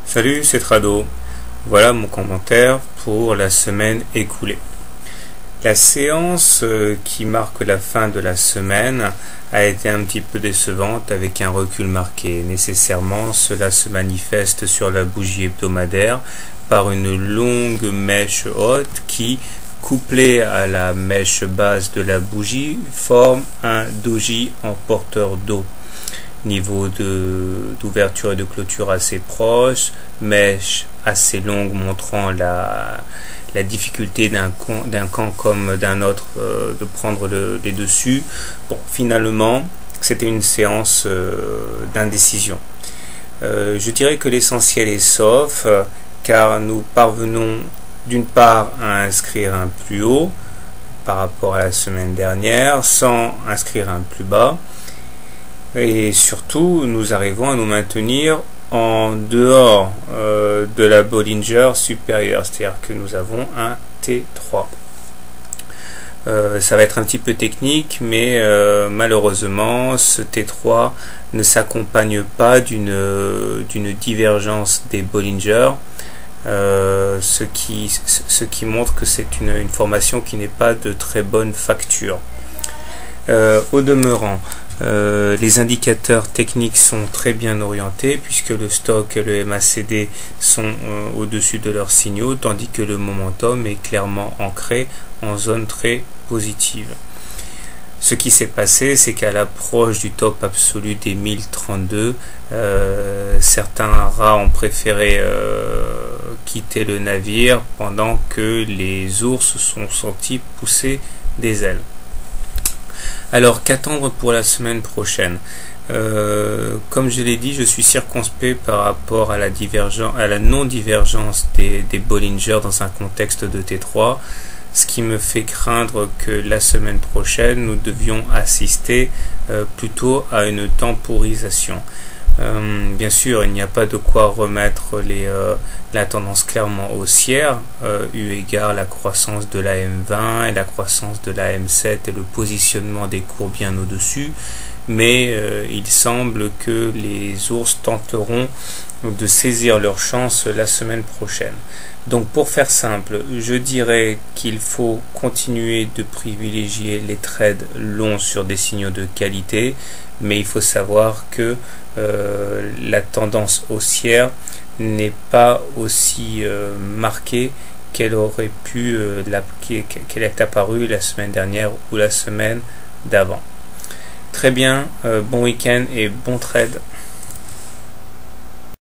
Salut, c'est Trado. Voilà mon commentaire pour la semaine écoulée. La séance qui marque la fin de la semaine a été un petit peu décevante avec un recul marqué. Nécessairement, cela se manifeste sur la bougie hebdomadaire par une longue mèche haute qui, couplée à la mèche basse de la bougie, forme un doji en porteur d'eau. Niveau d'ouverture et de clôture assez proche, mèche assez longue montrant la difficulté d'un camp comme d'un autre de prendre les dessus. Bon, finalement, c'était une séance d'indécision. Je dirais que l'essentiel est sauf, car nous parvenons d'une part à inscrire un plus haut par rapport à la semaine dernière, sans inscrire un plus bas. Et surtout, nous arrivons à nous maintenir en dehors de la Bollinger supérieure, c'est-à-dire que nous avons un T3. Ça va être un petit peu technique, mais malheureusement, ce T3 ne s'accompagne pas d'une divergence des Bollinger, ce qui montre que c'est une formation qui n'est pas de très bonne facture. Au demeurant, les indicateurs techniques sont très bien orientés puisque le stock et le MACD sont au-dessus de leurs signaux, tandis que le momentum est clairement ancré en zone très positive. Ce qui s'est passé, c'est qu'à l'approche du top absolu des 1032, certains rats ont préféré quitter le navire pendant que les ours sont sentis pousser des ailes. Alors, qu'attendre pour la semaine prochaine? Comme je l'ai dit, je suis circonspect par rapport à la non-divergence des Bollinger dans un contexte de T3, ce qui me fait craindre que la semaine prochaine, nous devions assister plutôt à une temporisation. Bien sûr, il n'y a pas de quoi remettre la tendance clairement haussière, eu égard la croissance de la M20 et la croissance de la M7 et le positionnement des cours bien au-dessus, mais il semble que les ours tenteront de saisir leur chance la semaine prochaine. Donc pour faire simple, je dirais qu'il faut continuer de privilégier les trades longs sur des signaux de qualité, mais il faut savoir que la tendance haussière n'est pas aussi marquée qu'elle aurait pu qu'elle est apparue la semaine dernière ou la semaine d'avant. Très bien, bon week-end et bon trade.